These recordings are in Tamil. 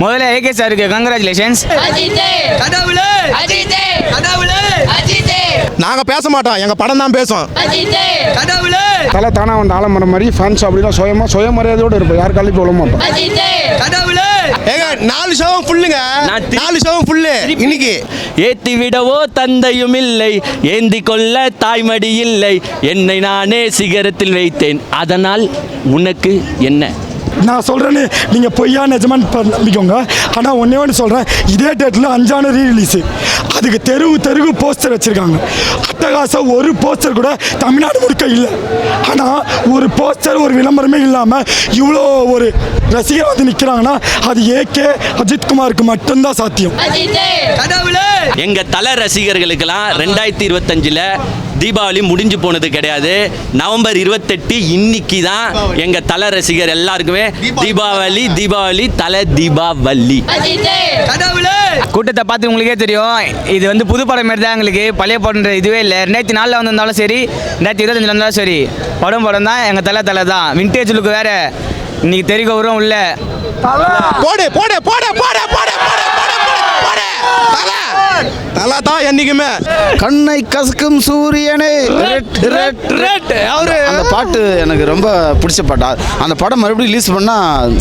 முதல்ல ஏகே சாருக்கு கங்க்ராச்சுலேஷன்ஸ். நாங்க பேச மாட்டோம், எங்க படம் தான் பேசும். தலை தானா வந்த ஆலமரம் மாதிரி ஃபேன்ஸ் அப்படிலாம் சுயமரியாதையோடு இருப்போம், யார் காலையும் சொல்ல மாட்டோம். ஏங்க 4 ஷோவும் ஃபுல்லுங்க, 4 ஷோவும் ஃபுல்லு. இன்னைக்கு ஏத்தி விடவோ தந்தையும் இல்லை, ஏந்தி கொள்ள தாய்மடி இல்லை, என்னை நானே சிகரத்தில் வைத்தேன், அதனால் உனக்கு என்ன? நான் சொல்கிறேன்னு நீங்கள் பொய்யா நிஜமான்னு நம்பிக்கோங்க. ஆனால் ஒன்றே ஒன்று சொல்கிறேன், இதே டேட்டில் 5 ரீரிலீஸு, அதுக்கு தெருவு போஸ்டர் வச்சுருக்காங்க. அட்டகாசம் ஒரு போஸ்டர் கூட தமிழ்நாடு முழுக்க இல்லை. ஆனால் ஒரு போஸ்டர் ஒரு விளம்பரமே இல்லாமல் இவ்வளோ ஒரு ரசிகர் வந்து நிற்கிறாங்கன்னா அது ஏகே அஜித்குமாருக்கு மட்டும்தான் சாத்தியம். எங்க தல ரசிகர்களுக்கெல்லாம் 2025 தீபாவளி முடிஞ்சு போனது கிடையாது. நவம்பர் 28 இன்னைக்கு தான் எங்க தல ரசிகர் எல்லாருக்குமே தீபாவளி தல தீபாவளி. கூட்டத்தை பார்த்து உங்களுக்கே தெரியும், இது வந்து புது படம் மாதிரி தான். எங்களுக்கு பழைய படம்ன்ற இதுவே இல்லை. 2004 வந்திருந்தாலும் சரி, 2025 இருந்தாலும் சரி, படம் தான் எங்க தலை தான். விண்டேஜ் லுக்கு வேற இன்னைக்கு தெரிவிக்க வரும் உள்ள போடு போடு போடு போடு போடு தலை தான் என்னைக்குமே. கண்ணை கசக்கும் சூரியனே அவரு அந்த பாட்டு எனக்கு ரொம்ப பிடிச்ச பாட்டா. அந்த படம் மறுபடியும் ரிலீஸ் பண்ணா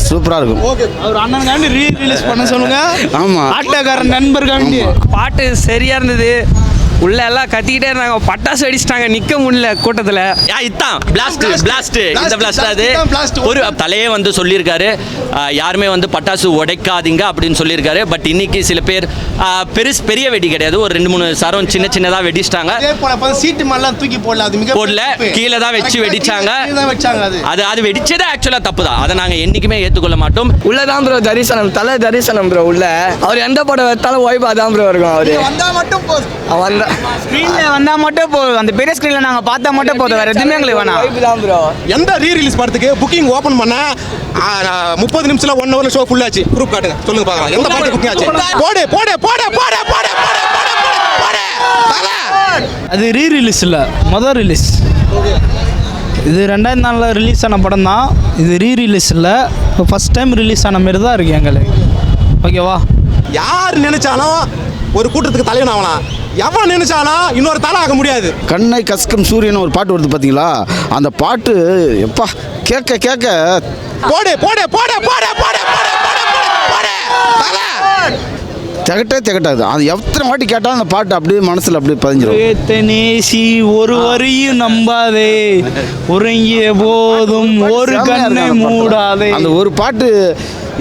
சூப்பரா இருக்கும். அவர் அண்ணனுக்காண்டி ரீரிலீஸ் பண்ண சொல்லுங்க. ஆமா, ஆட்டக்காரன் நண்பர்காண்டி பாட்டு சரியா இருந்தது. உள்ள எல்லாம் கத்திக்கிட்டே இருந்தாங்க, பட்டாசு வெடிச்சிட்டாங்க, நிக்க முடியல கூட்டத்துல. இதான் பிளாஸ்ட் அது ஒரு தலையே வந்து சொல்லியிருக்காரு, யாருமே வந்து பட்டாசு உடைக்காதீங்க அப்படின்னு சொல்லியிருக்காரு. பட் இன்னைக்கு சில பேர் பெரிய வெடி கிடையாது, ஒரு 2-3 சரம் சின்னதா வெடிச்சிட்டாங்க. சீட்டு மேலாம் தூக்கி போடல, கீழே தான் வச்சு வெடிச்சாங்க. அது வெடிச்சது ஆக்சுவலா தப்பு தான், அதை நாங்க என்னைக்குமே ஏத்துக்கொள்ள மாட்டோம். உள்ளதான் ப்ரோ தரிசனம், தலை தரிசனம் ப்ரோ. உள்ள அவர் எந்த படம் வைத்தாலும் ஓய்வா தான் ப்ரோ இருக்கும். அவரு வந்தா ஸ்க்ரீன்ல வந்தா மட்டும் போதும், அந்த பெரிய ஸ்க்ரீன்ல நாங்க பார்த்தா மட்டும் போதும், வேற எதுவுமே எங்களுக்கு வேணாம். எந்த ரீரிலீஸ் படத்துக்கு புக்கிங் ஓபன் பண்ண 30 நிமிஷத்துல 1 ஹவர்ல ஷோ ஃபுல் ஆச்சு. குரூப் காட்டுங்க, சொல்லுங்க பார்க்கலாம் எந்த படத்துக்கு புக்கிங் ஆச்சு. போடு போடு போடு போடு போடு போடு. அது ரீரிலீஸ் இல்லை, மொதல் ரிலீஸ். இது 2004 ரிலீஸ் ஆன படம் தான். இது ரீரிலீஸ் இல்லை, ஃபஸ்ட் டைம் ரிலீஸ் ஆன மாரி தான் இருக்குது எங்களுக்கு. ஓகேவா? யார் நினைச்சாலும் ஒரு கூட்டத்துக்கு தலைவன் ஆகலாம், எவன் நினைச்சாலும் இன்னொரு தலை ஆக முடியாது. கண்ணை கசக்கும் சூரியன் ஒரு பாட்டு வருது பார்த்தீங்களா? அந்த பாட்டு எப்பா கேட்க கேட்க போடு போடு போடு போடு போடு திகட்டாது. அது எத்தனை வாட்டி கேட்டாலும் அந்த பாட்டு அப்படியே மனசில் அப்படியே பதிஞ்சிடும். நேசி ஒரு வரியும் நம்பாதே, உறங்கிய போதும் ஒரு கண்ணை மூடாதே. அந்த ஒரு பாட்டு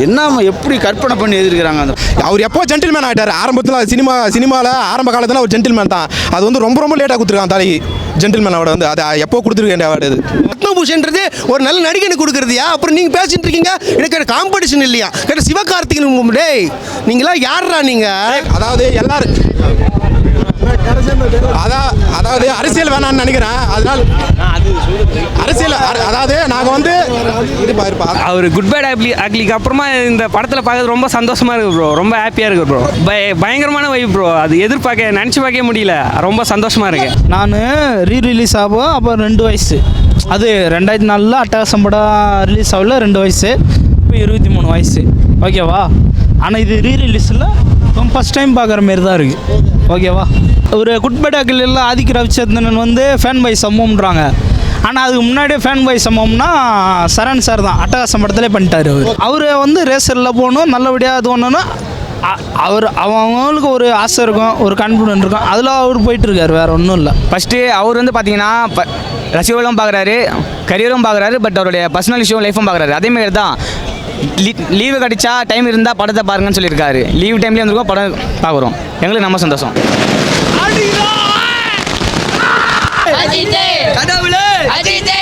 என்ன எப்படி கற்பனை பண்ணி எழுதிருக்கிறாங்க. அந்த அவர் எப்போ ஜென்டில்மேன் ஆகிட்டார். ஆரம்பத்தில் சினிமாவில் ஆரம்ப காலத்தில் ஒரு ஜென்டில்மேன் தான். அது வந்து ரொம்ப லேட்டாக கொடுத்துருக்காங்க தலைக்கு. ஜென்டில்மேன் அவார்டு வந்து அதை எப்போ கொடுத்துருக்கேன் அவார்டு. அது பத்மபூஷன்றது ஒரு நல்ல நடிகனுக்கு கொடுக்குறதுயா. அப்புறம் நீங்கள் பேசிட்டு இருக்கீங்க எனக்கு காம்படிஷன் இல்லையா? கேட்ட சிவகார்த்திகேயன், டேய் நீங்களாம் யாரா நீங்கள்? அதாவது எல்லாரும் அதாவது அரசியல் வேணான்னு நினைக்கிறேன். அதனால அரசியல் அதாவது நாங்கள் வந்து அவர் குட் பை அக்லிக்கு அப்புறமா இந்த படத்துல பார்க்கறது ரொம்ப சந்தோஷமா இருக்கு ப்ரோ. ரொம்ப ஹாப்பியா இருக்கு ப்ரோ. பயங்கரமான வைப் ப்ரோ. அது நினைச்சு பார்க்க முடியல, ரொம்ப சந்தோஷமா இருக்கு. நான் ரீரிலீஸ் ஆகும் அப்போ 2 வயசு. அது 2004 அட்டகாசம் படம் ரிலீஸ் ஆகல, 2 வயசு. இப்போ 23 வயசு. ஓகேவா? ஆனால் இது ரீரிலீஸில் ஃபஸ்ட் டைம் பார்க்குற மாரி தான் இருக்குது. ஓகேவா? ஒரு குட் பை அக்லியில் ஆதிக்க ரவிச்சந்திரன் வந்து ஃபேன் பை சம்பவம்ன்றாங்க. ஆனால் அதுக்கு முன்னாடியே ஃபேன் பை சம்பவம்னா சரண் சார் தான் அட்டகாசம் படத்திலே பண்ணிட்டார். அவர் வந்து ரேசரில் போகணும், நல்லபடியாக அது ஒன்றுன்னா அவங்களுக்கு ஒரு ஆசை இருக்கும், ஒரு கான்ஃபிடென்ட் இருக்கும், அதில் அவர் போயிட்டுருக்காரு, வேறு ஒன்றும் இல்லை. ஃபஸ்ட்டு அவர் வந்து பார்த்தீங்கன்னா ரசிகர்களும் பார்க்குறாரு, கரியரும் பார்க்குறாரு, பட் அவருடைய பர்சனல் இஷ்யூ லைஃபும் பார்க்குறாரு. அதேமாரி தான் லீவு கிடைச்சா டைம் இருந்தால் படத்தை பாருங்கன்னு சொல்லியிருக்காரு. லீவ் டைம்லேயே வந்துருக்கோம், படம் பார்க்குறோம். எங்களுக்கு நம்ம சந்தோஷம். அஜித்தே